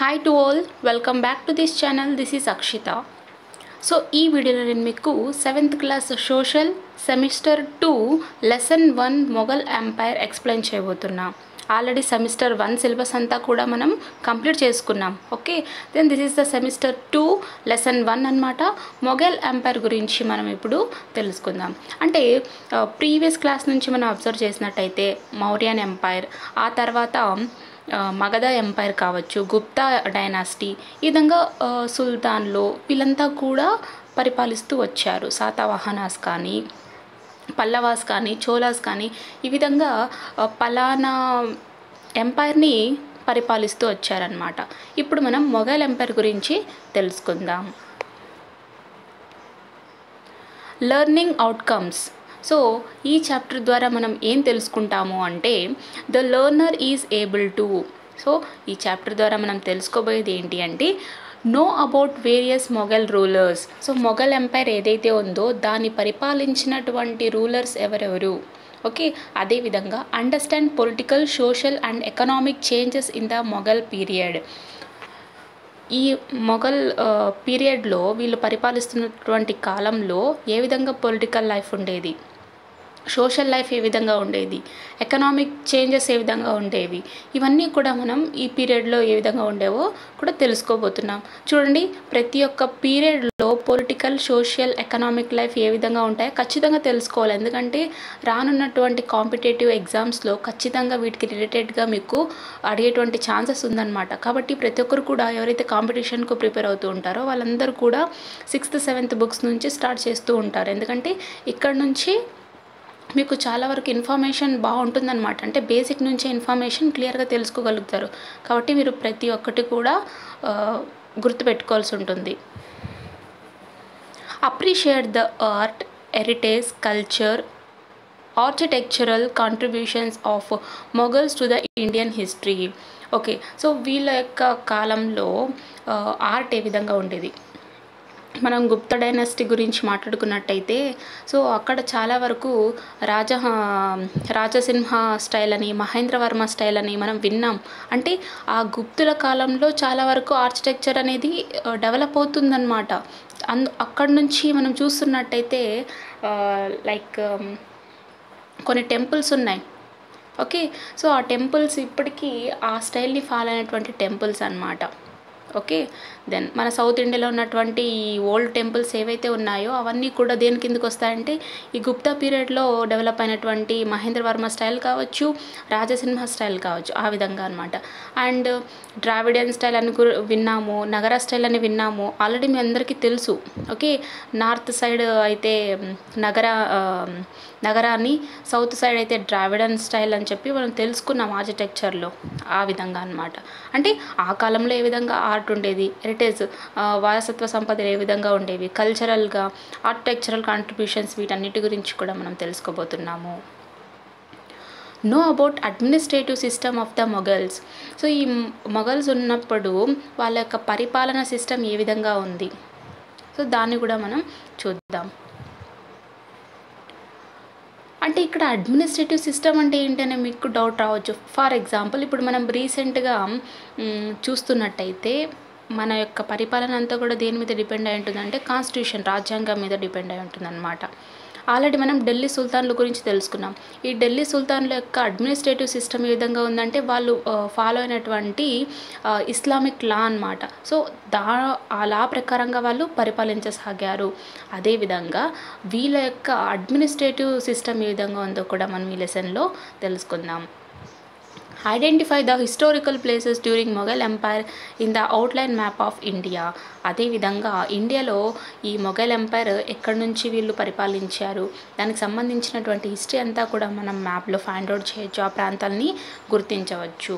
Hi to all, welcome back to this channel. This is Akshita. So ఈ వీడియోలో నేను మీకు 7th class social semester 2 lesson 1 Mughal empire explain చేయబోతున్నా. Already semester 1 syllabus అంతా కూడా మనం కంప్లీట్ చేసుకున్నాం. Okay, then this is the semester 2 lesson 1 అనమాట. మొఘల్ ఎంపైర్ గురించి మనం ఇప్పుడు తెలుసుకుందాం. అంటే ప్రీవియస్ క్లాస్ నుంచి మనం అబ్జర్వ్ చేసినట్టయితే మౌర్యన్ ఎంపైర్, ఆ తర్వాత మగధ ఎంపైర్ కావచ్చు, గుప్తా డైనాసిటీ, ఈ విధంగా సుల్తాన్లు వీళ్ళంతా కూడా పరిపాలిస్తూ వచ్చారు. శాతవాహనాస్ కానీ, పల్లవాస్ కానీ, చోళాస్ కానీ, ఈ విధంగా పలానా ఎంపైర్ని పరిపాలిస్తూ వచ్చారనమాట. ఇప్పుడు మనం మొఘల్ ఎంపైర్ గురించి తెలుసుకుందాం. Learning outcomes. సో ఈ చాప్టర్ ద్వారా మనం ఏం తెలుసుకుంటాము అంటే the learner is able to. So ఈ చాప్టర్ ద్వారా మనం తెలుసుకోబోయేది ఏంటి అంటే know about various Mughal rulers. So Mughal empire ఏదైతే ఉందో దాన్ని పరిపాలించినటువంటి రూలర్స్ ఎవరెవరు. ఓకే, అదేవిధంగా understand political, social and economic changes in the Mughal period. ఈ మొఘల్ పీరియడ్లో వీళ్ళు పరిపాలిస్తున్నటువంటి కాలంలో ఏ విధంగా పొలిటికల్ లైఫ్ ఉండేది, సోషల్ లైఫ్ ఏ విధంగా ఉండేది, ఎకనామిక్ చేంజెస్ ఏ విధంగా ఉండేవి, ఇవన్నీ కూడా మనం ఈ పీరియడ్లో ఏ విధంగా ఉండేవో కూడా తెలుసుకోబోతున్నాం. చూడండి, ప్రతి ఒక్క పీరియడ్లో పొలిటికల్, సోషల్, ఎకనామిక్ లైఫ్ ఏ విధంగా ఉంటాయో ఖచ్చితంగా తెలుసుకోవాలి. ఎందుకంటే రానున్నటువంటి కాంపిటేటివ్ ఎగ్జామ్స్లో ఖచ్చితంగా వీటికి రిలేటెడ్గా మీకు అడిగేటువంటి ఛాన్సెస్ ఉందన్నమాట. కాబట్టి ప్రతి ఒక్కరు కూడా ఎవరైతే కాంపిటీషన్కు ప్రిపేర్ అవుతూ ఉంటారో వాళ్ళందరూ కూడా 6th 7th బుక్స్ నుంచి స్టార్ట్ చేస్తూ ఉంటారు. ఎందుకంటే ఇక్కడ నుంచి మీకు చాలా వరకు ఇన్ఫర్మేషన్ బాగుంటుందన్నమాట. అంటే బేసిక్ నుంచే ఇన్ఫర్మేషన్ క్లియర్గా తెలుసుకోగలుగుతారు. కాబట్టి మీరు ప్రతి ఒక్కటి కూడా గుర్తుపెట్టుకోవాల్సి ఉంటుంది. Appreciate the art, heritage, culture, architectural contributions of Mughals to the Indian history. Okay, so వీళ్ళ యొక్క కాలంలో ఆర్ట్ ఏ విధంగా ఉండేది. మనం గుప్తా డైనాసిటీ గురించి మాట్లాడుకున్నట్టయితే సో అక్కడ చాలా వరకు రాజసింహ స్టైల్ అని, మహేంద్రవర్మ స్టైల్ అని మనం విన్నాం. అంటే ఆ గుప్తుల కాలంలో చాలా వరకు ఆర్కిటెక్చర్ అనేది డెవలప్ అవుతుందన్నమాట. అక్కడ నుంచి మనం చూస్తున్నట్టయితే లైక్ కొన్ని టెంపుల్స్ ఉన్నాయి. ఓకే, సో ఆ టెంపుల్స్ ఇప్పటికీ ఆ స్టైల్ని ఫాలో అయినటువంటి టెంపుల్స్ అన్నమాట. ఓకే, దెన్ మన సౌత్ ఇండియాలో ఉన్నటువంటి ఈ ఓల్డ్ టెంపుల్స్ ఏవైతే ఉన్నాయో అవన్నీ కూడా దేని కిందకి వస్తాయంటే ఈ గుప్తా పీరియడ్లో డెవలప్ అయినటువంటి మహేంద్రవర్మ స్టైల్ కావచ్చు, రాజసింహ స్టైల్ కావచ్చు, ఆ విధంగా అనమాట. అండ్ ద్రావిడియన్ స్టైల్ అని విన్నాము, నగర స్టైల్ అని విన్నాము. ఆల్రెడీ మీ అందరికీ తెలుసు. ఓకే, నార్త్ సైడ్ అయితే నగరాన్ని, సౌత్ సైడ్ అయితే ద్రావిడన్ స్టైల్ అని చెప్పి మనం తెలుసుకున్నాం ఆర్కిటెక్చర్లో. ఆ విధంగా అనమాట. అంటే ఆ కాలంలో ఏ విధంగా ఆర్ట్ ఉండేది, హెరిటేజ్ వారసత్వ సంపదలు ఏ విధంగా ఉండేవి, కల్చరల్గా ఆర్కిటెక్చరల్ కాంట్రిబ్యూషన్స్, వీటన్నిటి గురించి కూడా మనం తెలుసుకోబోతున్నాము. Know about administrative system of the Mughals. So ఈ మొఘల్స్ ఉన్నప్పుడు వాళ్ళ యొక్క పరిపాలన సిస్టమ్ ఏ విధంగా ఉంది, సో దాన్ని కూడా మనం చూద్దాం. అంటే ఇక్కడ అడ్మినిస్ట్రేటివ్ సిస్టమ్ అంటే ఏంటనే మీకు డౌట్ రావచ్చు. ఫర్ ఎగ్జాంపుల్ ఇప్పుడు మనం రీసెంట్గా చూస్తున్నట్టయితే మన యొక్క పరిపాలన అంతా కూడా దేని మీద డిపెండ్ అయి ఉంటుందంటే కాన్స్టిట్యూషన్, రాజ్యాంగం మీద డిపెండ్ అయి ఉంటుందన్నమాట. ఆల్రెడీ మనం ఢిల్లీ సుల్తాన్ల గురించి తెలుసుకున్నాం. ఈ ఢిల్లీ సుల్తాన్ల యొక్క అడ్మినిస్ట్రేటివ్ సిస్టమ్ ఏ విధంగా ఉందంటే వాళ్ళు ఫాలో అయినటువంటి ఇస్లామిక్ లా అన్నమాట. సో ఆ లా ప్రకారంగా వాళ్ళు పరిపాలించసాగారు. అదేవిధంగా వీళ్ళ యొక్క అడ్మినిస్ట్రేటివ్ సిస్టమ్ ఏ విధంగా ఉందో కూడా మనం ఈ లెసన్లో తెలుసుకుందాం. Identify the historical places during Mughal empire in the outline map of India. అదేవిధంగా ఇండియాలో ఈ మొఘల్ ఎంపైర్ ఎక్కడి నుంచి వీళ్ళు పరిపాలించారు, దానికి సంబంధించినటువంటి హిస్టరీ అంతా కూడా మనం మ్యాప్లో ఫైండ్ అవుట్ చేయొచ్చు, ఆ ప్రాంతాలని గుర్తించవచ్చు.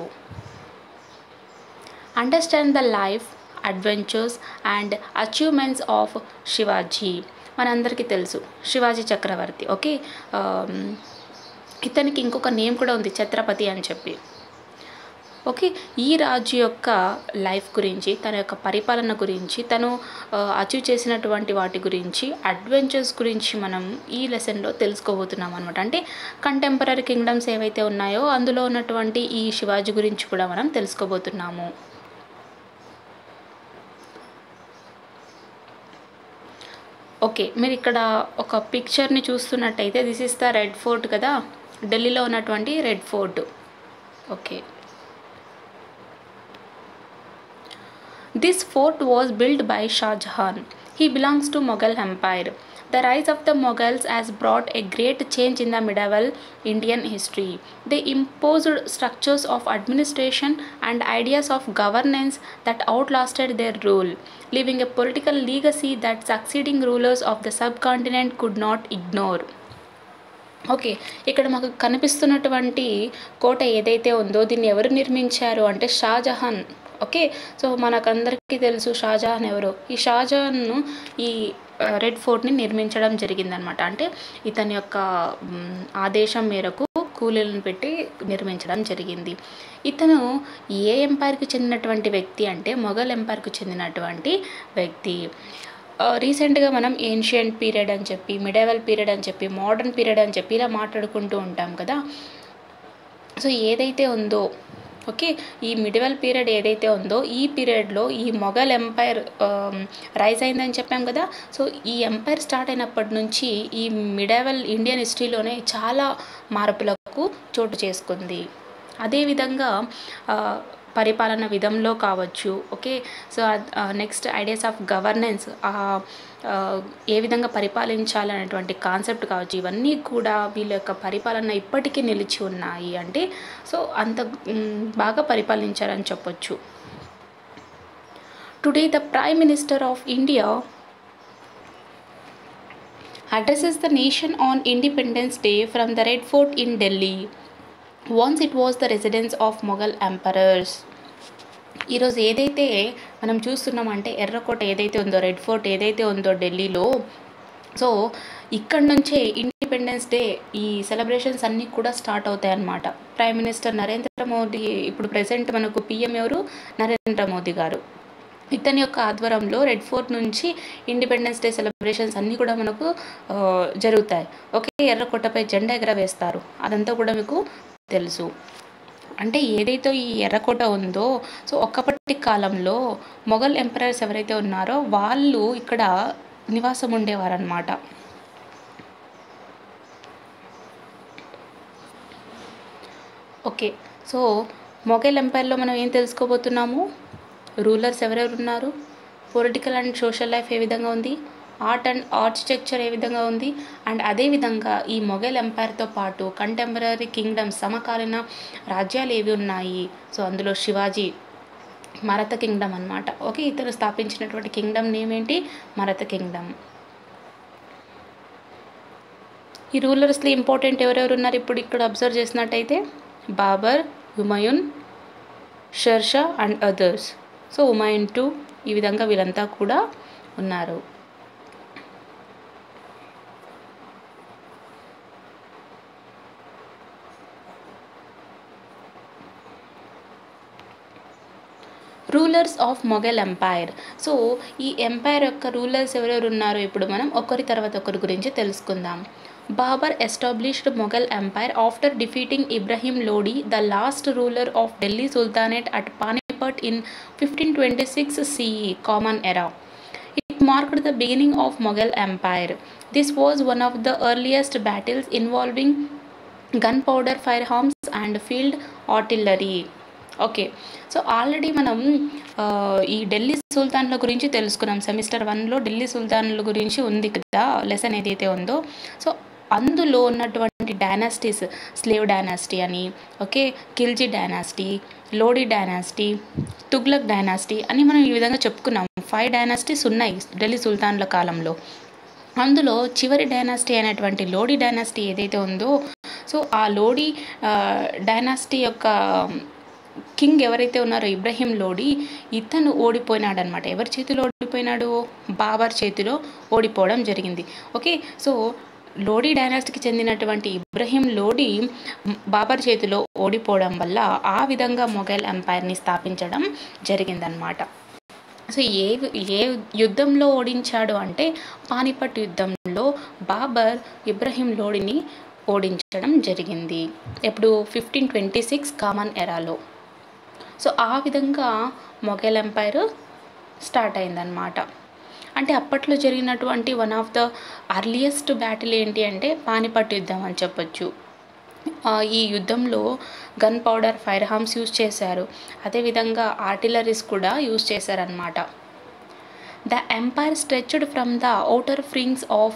Understand the life, adventures and achievements of Shivaji. మనందరికీ తెలుసు శివాజీ చక్రవర్తి. ఓకే, ఇతనికి ఇంకొక నేమ్ కూడా ఉంది, ఛత్రపతి అని చెప్పి. ఓకే, ఈ రాజు యొక్క లైఫ్ గురించి, తన యొక్క పరిపాలన గురించి, తను అచీవ్ చేసినటువంటి వాటి గురించి, అడ్వెంచర్స్ గురించి మనం ఈ లెసన్లో తెలుసుకోబోతున్నాం అనమాట. అంటే కంటెంపరీ కింగ్డమ్స్ ఏవైతే ఉన్నాయో అందులో ఉన్నటువంటి ఈ శివాజీ గురించి కూడా మనం తెలుసుకోబోతున్నాము. ఓకే, మీరు ఇక్కడ ఒక పిక్చర్ని చూస్తున్నట్టయితే this is the red fort కదా, ఢిల్లీలో ఉన్నటువంటి red fort. Okay, this fort was built by Shah Jahan. He belongs to Mughal Empire. The rise of the Mughals has brought a great change in the medieval Indian history. They imposed structures of administration and ideas of governance that outlasted their rule, leaving a political legacy that succeeding rulers of the subcontinent could not ignore. Okay, ఇక్కడ మాకు కనిపిస్తున్నటువంటి కోట ఏదైతే ఉందో దీన్ని ఎవరు నిర్మించారు అంటే Shahjahan. Okay, so మనకందరికీ తెలుసు షాజహాన్ ఎవరు. ఈ షాజహాన్ను ఈ రెడ్ ఫోర్ట్ని నిర్మించడం జరిగిందనమాట. అంటే ఇతని యొక్క ఆదేశం మేరకు కూలీలను పెట్టి నిర్మించడం జరిగింది. ఇతను ఏ ఎంపైర్కి చెందినటువంటి వ్యక్తి అంటే మొఘల్ ఎంపైర్కి చెందినటువంటి వ్యక్తి. రీసెంట్గా మనం ఏన్షియంట్ పీరియడ్ అని చెప్పి, మిడేవల్ పీరియడ్ అని చెప్పి, మోడర్న్ పీరియడ్ అని చెప్పి ఇలా మాట్లాడుకుంటూ ఉంటాం కదా. సో ఏదైతే ఉందో, ఓకే, ఈ మిడివల్ పీరియడ్ ఏదైతే ఉందో ఈ పీరియడ్లో ఈ మొఘల్ ఎంపైర్ రైజ్ అయిందని చెప్పాం కదా. సో ఈ ఎంపైర్ స్టార్ట్ అయినప్పటి నుంచి ఈ మిడేవల్ ఇండియన్ హిస్టరీలోనే చాలా మార్పులకు చోటు చేసుకుంది. అదేవిధంగా పరిపాలన విధంలో కావచ్చు. Okay, so next ideas of governance, ఏ విధంగా పరిపాలించాలనేటువంటి కాన్సెప్ట్ కావచ్చు, ఇవన్నీ కూడా వీళ్ళ యొక్క పరిపాలన ఇప్పటికీ నిలిచి ఉన్నాయి. అంటే సో అంత బాగా పరిపాలించారని చెప్పొచ్చు. Today the prime minister of India addresses the nation on Independence Day from the Red Fort in Delhi. Once it was the residence of Mughal emperors. ఈరోజు ఏదైతే మనం చూస్తున్నామంటే ఎర్రకోట ఏదైతే ఉందో, రెడ్ ఫోర్ట్ ఏదైతే ఉందో ఢిల్లీలో, సో ఇక్కడ నుంచే ఇండిపెండెన్స్ డే ఈ సెలబ్రేషన్స్ అన్నీ కూడా స్టార్ట్ అవుతాయి అన్నమాట. ప్రైమ్ మినిస్టర్ నరేంద్ర మోదీ, ఇప్పుడు ప్రెసెంట్ మనకు పిఎం ఎవరు, నరేంద్ర మోదీ గారు. ఇతని యొక్క ఆధ్వర్యంలో రెడ్ ఫోర్ట్ నుంచి ఇండిపెండెన్స్ డే సెలబ్రేషన్స్ అన్నీ కూడా మనకు జరుగుతాయి. ఓకే, ఎర్రకోటపై జెండా ఎగరవేస్తారు, అదంతా కూడా మీకు తెలుసు. అంటే ఏదైతే ఈ ఎర్రకోట ఉందో, సో ఒక్కప్పటి కాలంలో మొఘల్ ఎంపరర్స్ ఎవరైతే ఉన్నారో వాళ్ళు ఇక్కడ నివాసం ఉండేవారన్నమాట. ఓకే, సో మొఘల్ ఎంపైర్లో మనం ఏం తెలుసుకోబోతున్నాము, రూలర్స్ ఎవరెవరు ఉన్నారు, పొలిటికల్ అండ్ సోషల్ లైఫ్ ఏ విధంగా ఉంది, ఆర్ట్ అండ్ ఆర్కిటెక్చర్ ఏ విధంగా ఉంది, అండ్ అదేవిధంగా ఈ మొఘల్ ఎంపైర్తో పాటు కంటెంపరీ కింగ్డమ్స్, సమకాలీన రాజ్యాలు ఏవి ఉన్నాయి. సో అందులో శివాజీ మరత కింగ్డమ్ అన్నమాట. ఓకే, ఇతను స్థాపించినటువంటి కింగ్డమ్ నేమ్ ఏంటి, మరత కింగ్డమ్. ఈ రూలర్స్లో ఇంపార్టెంట్ ఎవరెవరు ఉన్నారు ఇప్పుడు ఇక్కడ అబ్జర్వ్ చేసినట్టయితే, Babur, Humayun, Sher Shah and others. So Humayun II, ఈ విధంగా వీళ్ళంతా కూడా ఉన్నారు. Rulers of Mughal empire. So ఈ ఎంపైర్ యొక్క రూలర్స్ ఎవరెవరు ఉన్నారో ఇప్పుడు మనం ఒకరి తర్వాత ఒకరి గురించి తెలుసుకుందాం. Babur established Mughal empire after defeating Ibrahim Lodi, the last ruler of Delhi sultanate at Panipat in 1526 CE Common Era. It marked the beginning of Mughal Empire. This was one of the earliest battles involving gunpowder firearms and field artillery. Okay, so already మనం ఈ ఢిల్లీ సుల్తాన్ల గురించి తెలుసుకున్నాం. Semester 1లో Delhi సుల్తాన్ల గురించి ఉంది కదా lesson ఏదైతే ఉందో. So అందులో ఉన్నటువంటి డైనాసిటీస్, స్లేవ్ డైనాసిటీ అని, okay, Khilji dynasty, Lodi dynasty, Tughlaq dynasty అని మనం ఈ విధంగా చెప్పుకున్నాం. 5 డైనాసిటీస్ ఉన్నాయి ఢిల్లీ సుల్తాన్ల కాలంలో. అందులో చివరి డైనాసిటీ అయినటువంటి లోడీ డైనాసిటీ ఏదైతే ఉందో, సో ఆ లోడీ డైనాసిటీ యొక్క కింగ్ ఎవరైతే ఉన్నారో ఇబ్రహీం లోడి, ఇతను ఓడిపోయినాడు అనమాట. ఎవరి చేతిలో ఓడిపోయినాడు, బాబర్ చేతిలో ఓడిపోవడం జరిగింది. ఓకే, సో లోడీ డైనాసిటీకి చెందినటువంటి ఇబ్రహీం లోడి బాబర్ చేతిలో ఓడిపోవడం వల్ల ఆ విధంగా మొఘల్ ఎంపైర్ని స్థాపించడం జరిగిందనమాట. సో ఏ యుద్ధంలో ఓడించాడు అంటే పానిపట్ యుద్ధంలో బాబర్ ఇబ్రహీం లోడిని ఓడించడం జరిగింది. ఎప్పుడు 1526 కామన్ ఎరాలో. సో ఆ విధంగా మొఘల్ ఎంపైర్ స్టార్ట్ అయిందనమాట. అంటే అప్పట్లో జరిగినటువంటి one of the earliest battle ఏంటి అంటే పానిపట్ యుద్ధం అని చెప్పొచ్చు. ఈ యుద్ధంలో gun powder, fire arms use చేశారు. అదేవిధంగా ఆర్టిలరీస్ కూడా యూజ్ చేశారనమాట. The empire stretched from the outer fringes of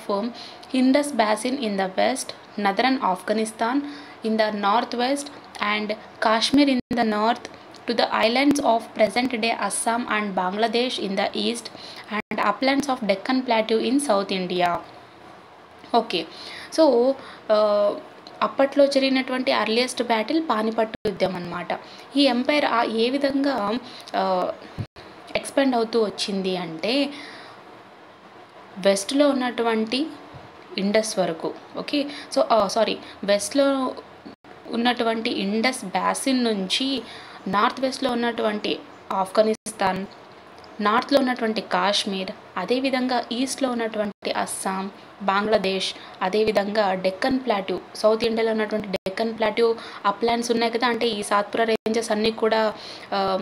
Indus Basin in the west, northern Afghanistan in the northwest, and Kashmir in the north, to the islands of present-day Assam and Bangladesh in the east, and uplands of Deccan Plateau in South India. Okay, so అప్పట్లో జరిగినటువంటి earliest battle Panipat యుద్ధం అన్నమాట. ఈ umpire ఏ విధంగా expand అవుతూ వచ్చింది అంటే వెస్ట్లో ఉన్నటువంటి ఇండస్ వరకు. ఓకే, సో వెస్ట్లో ఉన్నటువంటి ఇండస్ బ్యాసిన్ నుంచి నార్త్ వెస్ట్లో ఉన్నటువంటి ఆఫ్ఘనిస్తాన్, నార్త్లో ఉన్నటువంటి కాశ్మీర్, అదేవిధంగా ఈస్ట్లో ఉన్నటువంటి అస్సాం, బంగ్లాదేశ్, అదేవిధంగా డెక్కన్ ప్లాట్యూ, సౌత్ ఇండియాలో ఉన్నటువంటి డెక్కన్ ప్లాట్యూ అప్లాండ్స్ ఉన్నాయి కదా, అంటే ఈ సాత్పురా రేంజెస్ అన్నీ కూడా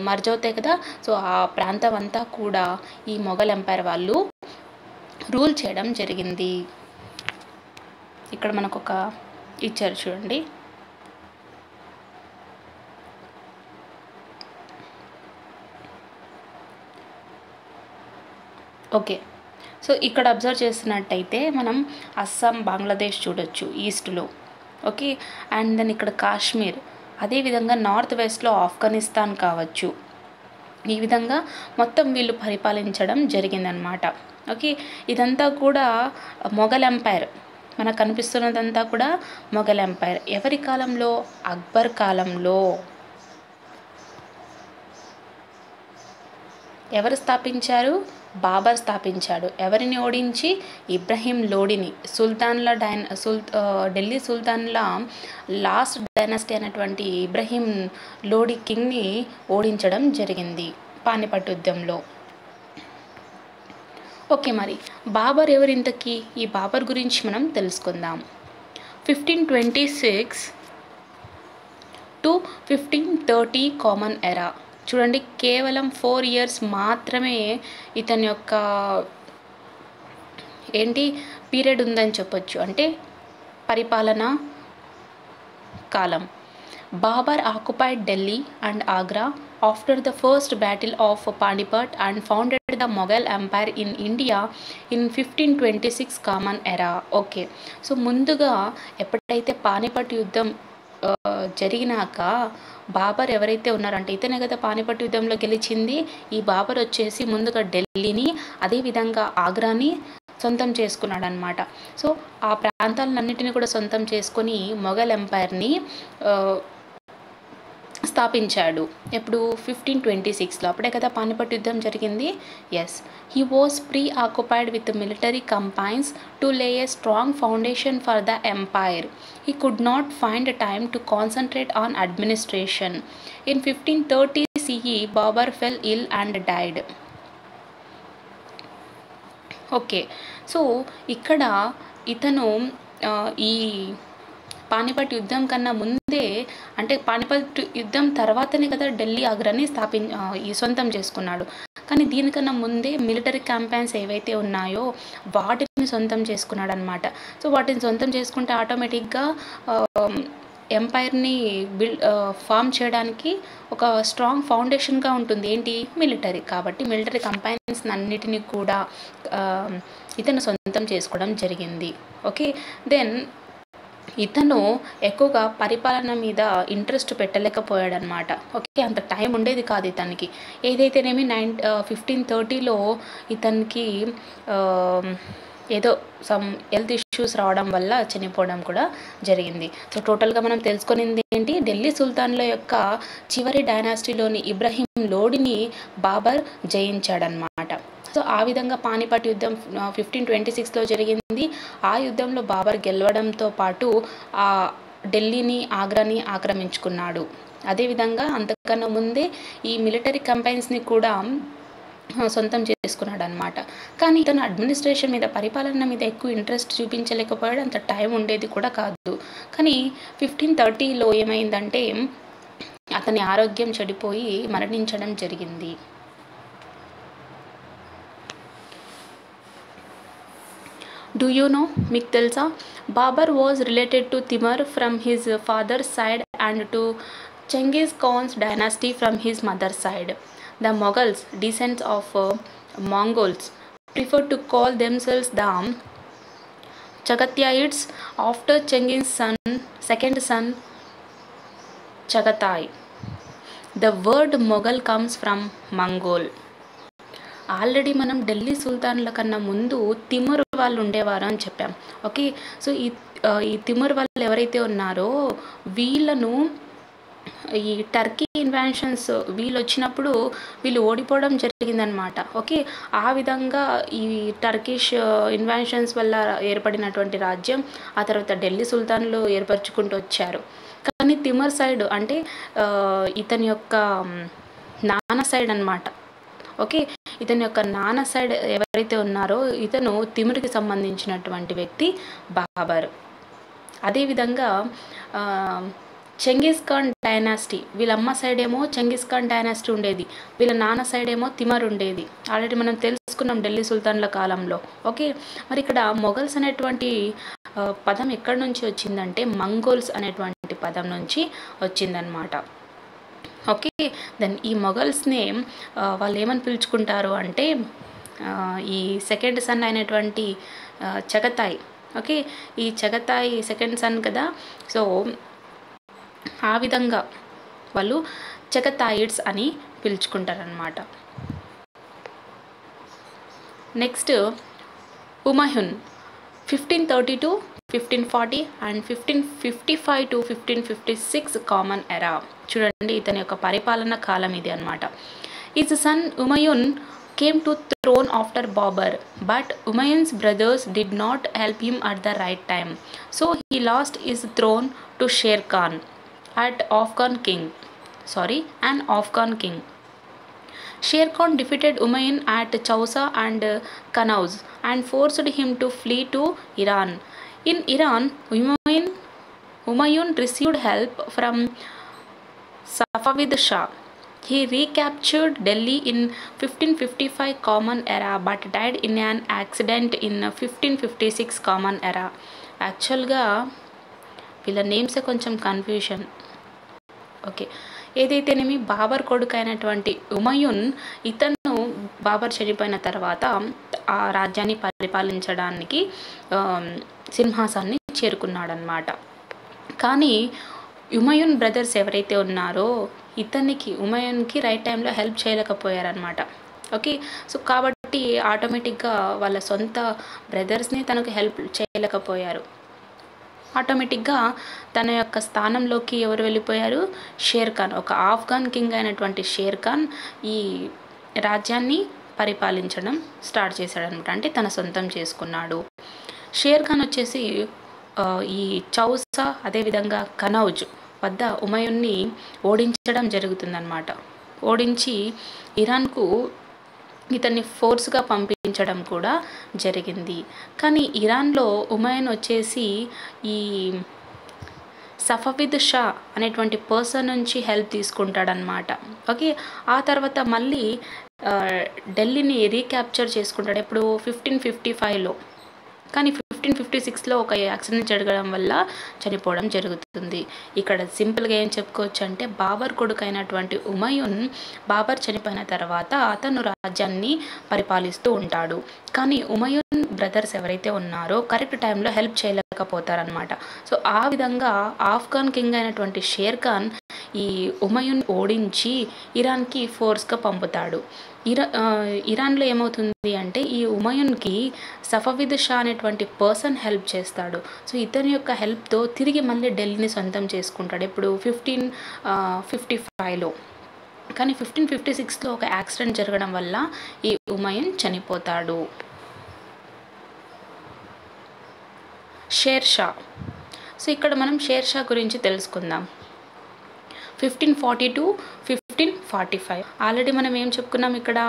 మర్జ్ అవుతాయి కదా. సో ఆ ప్రాంతం అంతా కూడా ఈ మొఘల్ ఎంపైర్ వాళ్ళు రూల్ చేయడం జరిగింది. ఇక్కడ మనకు ఒక ఇచ్చారు చూడండి. ఓకే, సో ఇక్కడ అబ్జర్వ్ చేస్తున్నట్టయితే మనం అస్సాం, బంగ్లాదేశ్ చూడొచ్చు ఈస్ట్లో. ఓకే, అండ్ దెన్ ఇక్కడ కాశ్మీర్, అదేవిధంగా నార్త్ వెస్ట్లో ఆఫ్ఘనిస్తాన్ కావచ్చు. ఈ విధంగా మొత్తం వీళ్ళు పరిపాలించడం జరిగిందనమాట. ఓకే, ఇదంతా కూడా మొఘల్ ఎంపైర్. మనకు కనిపిస్తున్నదంతా కూడా మొఘల్ ఎంపైర్. ఎవరి కాలంలో? అక్బర్ కాలంలో. ఎవరు స్థాపించారు? బాబర్ స్థాపించాడు. ఎవరిని ఓడించి? ఇబ్రహీం లోడిని. ఢిల్లీ సుల్తాన్ల లాస్ట్ డైనాసిటీ అయినటువంటి ఇబ్రహీం లోడి కింగ్ని ఓడించడం జరిగింది పానిపట్ యుద్ధంలో. ఓకే, మరి బాబర్ ఎవరింతకీ? ఈ బాబర్ గురించి మనం తెలుసుకుందాం. 1526 to 1530 కామన్ ఎరా. చూడండి, కేవలం 4 years మాత్రమే ఇతని యొక్క పీరియడ్ ఉందని చెప్పొచ్చు, అంటే పరిపాలనా కాలం. Babur occupied Delhi and Agra after the first battle of Panipat and founded the Mughal empire in India in 1526 common era. Okay, so ముందుగా ఎప్పుడైతే పానిపట్ యుద్ధం జరిగినాక బాబర్ ఎవరైతే ఉన్నారంటే ఇతనే కదా పానిపట్ యుద్ధంలో గెలిచింది. ఈ బాబర్ వచ్చేసి ముందుగా ఢిల్లీని, అదేవిధంగా ఆగ్రాని సొంతం చేసుకున్నాడు అనమాట. సో ఆ ప్రాంతాలన్నింటినీ కూడా సొంతం చేసుకొని మొఘల్ ఎంపైర్ని స్థాపించాడు. ఎప్పుడు? 1526లో. అప్పుడే కదా పానిపట్ యుద్ధం జరిగింది. Yes, he was preoccupied with military campaigns to lay a strong foundation for the empire. He could not find time to concentrate on administration. In 1530 CE, Babur fell ill and died. Okay, so ఇక్కడ ఇతను ఈ పానిపట్ యుద్ధం కన్నా ముందే, అంటే పానిపట్ యుద్ధం తర్వాతనే కదా ఢిల్లీ ఆగ్రాని సొంతం చేసుకున్నాడు. కానీ దీనికన్నా ముందే మిలిటరీ క్యాంపెయిన్స్ ఏవైతే ఉన్నాయో వాటిని సొంతం చేసుకున్నాడు అనమాట. సో వాటిని సొంతం చేసుకుంటే ఆటోమేటిక్గా ఎంపైర్ని ఫామ్ చేయడానికి ఒక స్ట్రాంగ్ ఫౌండేషన్గా ఉంటుంది. ఏంటి? మిలిటరీ. కాబట్టి మిలిటరీ కంపెనీస్ అన్నిటినీ కూడా ఇతను సొంతం చేసుకోవడం జరిగింది. ఓకే, దెన్ ఇతను ఎక్కువగా పరిపాలన మీద ఇంట్రెస్ట్ పెట్టలేకపోయాడనమాట. ఓకే, అంత టైం ఉండేది కాదు ఇతనికి. ఏదైతేనేమి 1530లో ఇతనికి ఏదో సమ్ హెల్త్ ఇష్యూస్ రావడం వల్ల చనిపోవడం కూడా జరిగింది. సో టోటల్గా మనం తెలుసుకునేది ఏంటి? ఢిల్లీ సుల్తాన్ల యొక్క చివరి డైనాసిటీలోని ఇబ్రహీం లోడిని బాబర్ జయించాడనమాట. సో ఆ విధంగా పానిపట్ యుద్ధం 1526లో జరిగింది. ఆ యుద్ధంలో బాబర్ గెలవడంతో పాటు ఆ ఢిల్లీని, ఆగ్రాని ఆక్రమించుకున్నాడు. అదేవిధంగా అంతకన్నా ముందే ఈ మిలిటరీ కంపెనీస్ని కూడా సొంతం చేసుకున్నాడు అనమాట. కానీ ఇతను అడ్మినిస్ట్రేషన్ మీద, పరిపాలన మీద ఎక్కువ ఇంట్రెస్ట్ చూపించలేకపోయాడు. అంత టైం ఉండేది కూడా కాదు. కానీ 1530లో ఏమైందంటే అతని ఆరోగ్యం చెడిపోయి మరణించడం జరిగింది. డూ యూ నో, మీకు తెలుసా? Babur was related to Timur from his father side and to Genghis Khan's dynasty from his mother side. The Mughals, descendants of Mongols, prefer to call themselves the Chagathaids after Chengis' second son Chagatai. The word Mughal comes from Mongol. Already మనం ఢిల్లీ సుల్తాన్ల కన్నా ముందు తిమూర్ వాళ్ళు ఉండేవారు అని చెప్పాం. Okay, so ఈ తిమూర్ వాళ్ళు ఎవరైతే ఉన్నారో వీళ్ళను ఈ టర్కీ ఇన్వాన్షన్స్ వీళ్ళు వచ్చినప్పుడు వీళ్ళు ఓడిపోవడం జరిగిందనమాట. ఓకే, ఆ విధంగా ఈ టర్కిష్ ఇన్వాన్షన్స్ వల్ల ఏర్పడినటువంటి రాజ్యం ఆ తర్వాత ఢిల్లీ సుల్తాన్లు ఏర్పరచుకుంటూ వచ్చారు. కానీ తిమూర్ సైడ్ అంటే ఇతని యొక్క నాన్న సైడ్ అనమాట. ఓకే, ఇతని యొక్క నాన్న సైడ్ ఎవరైతే ఉన్నారో ఇతను తిమూర్కి సంబంధించినటువంటి వ్యక్తి బాబర్. అదేవిధంగా చెంగిస్ ఖాన్ డైనాసిటీ, వీళ్ళ అమ్మ సైడ్ ఏమో చెంగిస్ ఖాన్ డైనాసిటీ ఉండేది, వీళ్ళ నాన్న సైడ్ ఏమో తిమూర్ ఉండేది. ఆల్రెడీ మనం తెలుసుకున్నాం ఢిల్లీ సుల్తాన్ల కాలంలో. ఓకే, మరి ఇక్కడ మొఘల్స్ అనేటువంటి పదం ఎక్కడి నుంచి వచ్చిందంటే మంగోల్స్ అనేటువంటి పదం నుంచి వచ్చిందనమాట. ఓకే, దెన్ ఈ మొఘల్స్ని వాళ్ళు ఏమని పిలుచుకుంటారు అంటే ఈ సెకండ్ సన్ అయినటువంటి చగతాయ్. ఓకే, ఈ చగతాయ్ సెకండ్ సన్ కదా, సో ఆ విధంగా వాళ్ళు చగతాయిడ్స్ అని పిలుచుకుంటారనమాట. Next Humayun 1532 1540 and 1555 to 1556 common era. చూడండి, ఇతని యొక్క పరిపాలన కాలం ఇది అనమాట. His son Humayun came to throne after Babur, but Humayun's brothers did not help him at the right time, so he lost his throne to Sher Khan, an Afghan king. Sher Khan defeated Humayun at Chausa and Kanauz and forced him to flee to Iran. In Iran, Humayun received help from Safavid Shah. He recaptured Delhi in 1555 Common Era but died in an accident in 1556 Common Era. యాక్చువల్గా వీళ్ళ నేమ్సే కొంచెం confusion. Okay, ఏదైతేనేమి Babur కొడుకు అయినటువంటి హుమాయూన్, ఇతను బాబర్ చనిపోయిన తర్వాత ఆ రాజ్యాన్ని పరిపాలించడానికి సింహాసాన్ని చేరుకున్నాడనమాట. కానీ హుమాయూన్ బ్రదర్స్ ఎవరైతే ఉన్నారో హుమాయూన్కి రైట్ టైంలో హెల్ప్ చేయలేకపోయారనమాట. ఓకే, సో కాబట్టి ఆటోమేటిక్గా వాళ్ళ సొంత బ్రదర్స్ని తనకు హెల్ప్ చేయలేకపోయారు. ఆటోమేటిక్గా తన యొక్క స్థానంలోకి ఎవరు వెళ్ళిపోయారు? షేర్ ఖాన్, ఒక ఆఫ్ఘన్ కింగ్ అయినటువంటి షేర్ ఖాన్ ఈ రాజ్యాన్ని పరిపాలించడం స్టార్ట్ చేశాడనమాట. అంటే తన సొంతం చేసుకున్నాడు. షేర్ ఖాన్ వచ్చేసి ఈ చౌసా అదేవిధంగా కనౌజ్ వద్ద హుమాయూన్ని ఓడించడం జరుగుతుందన్నమాట. ఓడించి ఇరాన్కు ఇతన్ని ఫోర్స్గా పంపించడం కూడా జరిగింది. కానీ ఇరాన్లో హుమాయూన్ వచ్చేసి ఈ సఫవిద్ షా అనేటువంటి పర్సన్ నుంచి హెల్ప్ తీసుకుంటాడనమాట. ఓకే, ఆ తర్వాత మళ్ళీ ఢిల్లీని రీక్యాప్చర్ చేసుకుంటాడు. ఎప్పుడు 1555లో. కానీ 1556లో ఒక యాక్సిడెంట్ జరగడం వల్ల చనిపోవడం జరుగుతుంది. ఇక్కడ సింపుల్గా ఏం చెప్పుకోవచ్చు అంటే బాబర్ కొడుకు అయినటువంటి హుమాయూన్ బాబర్ చనిపోయిన తర్వాత అతను రాజ్యాన్ని పరిపాలిస్తూ ఉంటాడు. కానీ హుమాయూన్ బ్రదర్స్ ఎవరైతే ఉన్నారో కరెక్ట్ టైంలో హెల్ప్ చేయలేకపోతారనమాట. సో ఆ విధంగా ఆఫ్ఘన్ కింగ్ అయినటువంటి షేర్ ఖాన్ ఈ హుమాయూన్ ఓడించి ఇరాన్కి ఫోర్స్గా పంపుతాడు. ఇరాన్లో ఏమవుతుంది అంటే ఈ హుమాయూన్కి సఫవిద్ షా అనేటువంటి పర్సన్ హెల్ప్ చేస్తాడు. సో ఇతని యొక్క హెల్ప్తో తిరిగి మళ్ళీ ఢిల్లీని సొంతం చేసుకుంటాడు. ఇప్పుడు 1555లో. కానీ 1556లో ఒక యాక్సిడెంట్ జరగడం వల్ల ఈ హుమాయూన్ చనిపోతాడు. షేర్ షా. సో ఇక్కడ మనం షేర్ షా గురించి తెలుసుకుందాం. 1540 to 1545. ఆల్రెడీ మనం ఏం చెప్పుకున్నాం ఇక్కడ?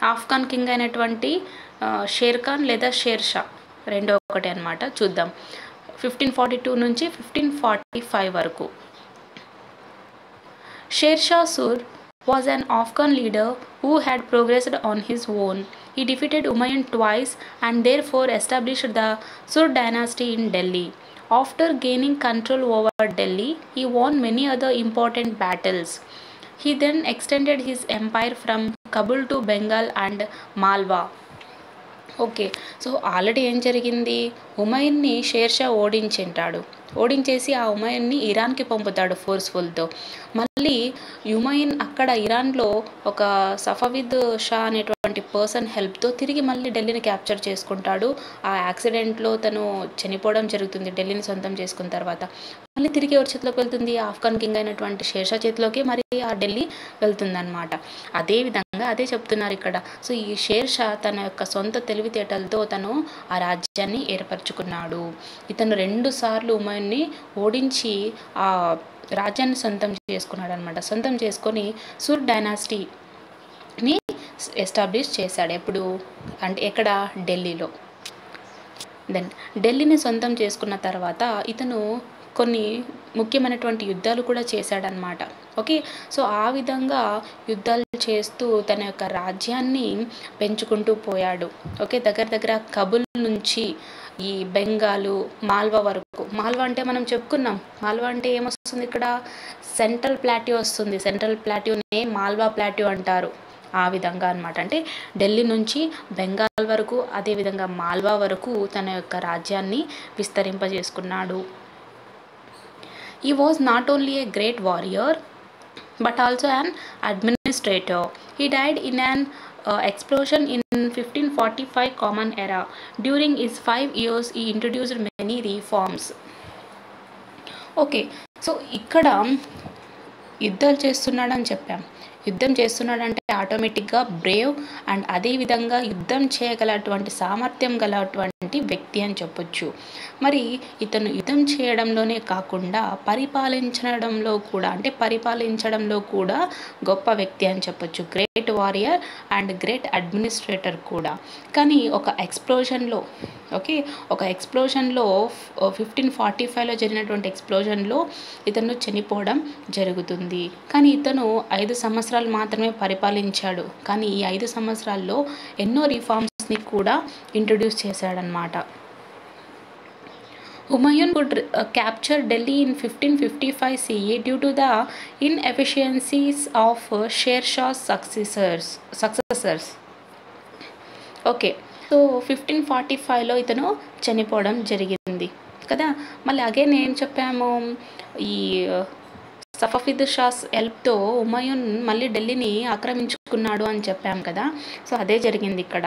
ఆఫ్ఘన్ కింగ్ అయినటువంటి షేర్ ఖాన్ లేదా షేర్ షా, రెండో ఒకటి అనమాట. చూద్దాం 1542 నుంచి 1545 వరకు. Sher Shah Sur was an Afghan leader who had progressed on his own. He defeated Humayun twice and therefore established the Sur dynasty in Delhi. After gaining control over Delhi, he won many other important battles. He then extended his empire from Kabul to Bengal and Malwa. Okay, so already ఏం జరిగింది, హుమాయూన్ని షేర్షా ఓడించేసి ఆ హుమాయూన్ని ఇరాన్కి పంపుతాడు ఫోర్స్ఫుల్తో. మళ్ళీ హుమాయూన్ అక్కడ ఇరాన్లో ఒక సఫవిద్ షా అనేటువంటి person హెల్ప్తో తిరిగి మళ్ళీ ఢిల్లీని క్యాప్చర్ చేసుకుంటాడు. ఆ యాక్సిడెంట్లో తను చనిపోవడం జరుగుతుంది ఢిల్లీని సొంతం చేసుకున్న తర్వాత. మళ్ళీ తిరిగి ఎవరి చేతిలోకి వెళ్తుంది, ఆఫ్ఘన్ కింగ్ అయినటువంటి షేర్షా చేతిలోకి మరి ఆ ఢిల్లీ వెళ్తుందన్నమాట. అదేవిధంగా అదే చెప్తున్నారు ఇక్కడ. సో ఈ షేర్షా తన యొక్క సొంత తెలివితేటలతో తను ఆ రాజ్యాన్ని ఏర్పరచుకున్నాడు. ఇతను 2 సార్లు హుమాయూన్ని ఓడించి ఆ రాజ్యాన్ని సొంతం చేసుకున్నాడు అనమాట. సొంతం చేసుకొని సుర్ డైనాసిటీని ఎస్టాబ్లిష్ చేశాడు. ఎప్పుడు అంటే ఎక్కడ, ఢిల్లీలో. దెన్ ఢిల్లీని సొంతం చేసుకున్న తర్వాత ఇతను కొన్ని ముఖ్యమైనటువంటి యుద్ధాలు కూడా చేశాడనమాట. ఓకే, సో ఆ విధంగా యుద్ధాలు చేస్తూ తన యొక్క రాజ్యాన్ని పెంచుకుంటూ పోయాడు. ఓకే, దగ్గర కబుల్ నుంచి ఈ బెంగాలు, మాల్వా వరకు. మాల్వా అంటే మనం చెప్పుకున్నాం, మాల్వా అంటే ఏమొస్తుంది ఇక్కడ, సెంట్రల్ ప్లాట్యూ వస్తుంది. సెంట్రల్ ప్లాట్యూనే మాల్వా ప్లాట్యూ అంటారు. ఆ విధంగా అనమాట. అంటే ఢిల్లీ నుంచి బెంగాల్ వరకు, అదేవిధంగా మాల్వా వరకు తన యొక్క రాజ్యాన్ని విస్తరింపజేసుకున్నాడు. He was not only a great warrior but also an administrator. He died in an explosion in 1545 Common Era. During his 5 years, he introduced many reforms. Okay, so ఇక్కడ యుద్ధాలు చేస్తున్నాడని చెప్పాం. యుద్ధం చేస్తున్నాడంటే ఆటోమేటిక్గా బ్రేవ్ అండ్ అదేవిధంగా యుద్ధం చేయగలటువంటి సామర్థ్యం గలటువంటి వ్యక్తి అని చెప్పొచ్చు. మరి ఇతను యుద్ధం చేయడంలోనే కాకుండా పరిపాలించడంలో కూడా గొప్ప వ్యక్తి అని చెప్పొచ్చు. Great warrior and great administrator కూడా. కానీ ఒక ఎక్స్ప్లోజన్లో 1545లో జరిగినటువంటి ఎక్స్ప్లోజన్లో ఇతను చనిపోవడం జరుగుతుంది. కానీ ఇతను 5 సంవత్సరాలు మాత్రమే పరిపాలించాడు. కానీ ఈ 5 సంవత్సరాల్లో ఎన్నో రిఫార్మ్స్ని కూడా ఇంట్రొడ్యూస్ చేశాడనమాట. Humayun could capture Delhi in 1555 CE due to the inefficiencies of Sher Shah's successors. ఓకే, సో 1545లో ఇతను చనిపోవడం జరిగింది కదా. మళ్ళీ అగైన్ ఏం చెప్పాము, ఈ సఫవిద్ షాస్ హెల్ప్తో హుమాయూన్ మళ్ళీ ఢిల్లీని ఆక్రమించుకున్నాడు అని చెప్పాం కదా. సో అదే జరిగింది ఇక్కడ.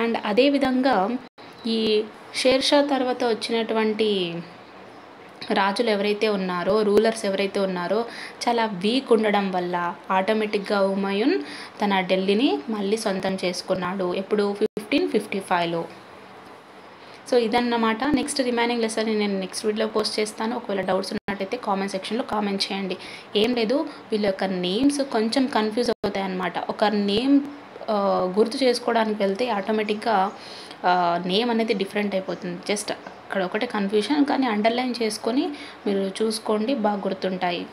అండ్ అదేవిధంగా ఈ షేర్షా తర్వాత వచ్చినటువంటి రాజులు ఎవరైతే ఉన్నారో, రూలర్స్ ఎవరైతే ఉన్నారో చాలా వీక్ ఉండడం వల్ల ఆటోమేటిక్గా హుమాయూన్ తన ఢిల్లీని మళ్ళీ సొంతం చేసుకున్నాడు. ఎప్పుడు, 1555లో. సో ఇదన్నమాట. నెక్స్ట్ రిమైనింగ్ లెసన్ నేను నెక్స్ట్ వీడియోలో పోస్ట్ చేస్తాను. ఒకవేళ డౌట్స్ ఉన్నట్టయితే కామెంట్ సెక్షన్లో కామెంట్ చేయండి. ఏం లేదు, వీళ్ళ యొక్క నేమ్స్ కొంచెం కన్ఫ్యూజ్ అవుతాయి అన్నమాట. ఒక నేమ్ గుర్తు చేసుకోవడానికి వెళ్తే ఆటోమేటిక్గా నేమ్ అనేది డిఫరెంట్ అయిపోతుంది. జస్ట్ అక్కడ ఒకటే కన్ఫ్యూషన్, కానీ అండర్లైన్ చేసుకొని మీరు చూసుకోండి, బాగా గుర్తుంటాయి.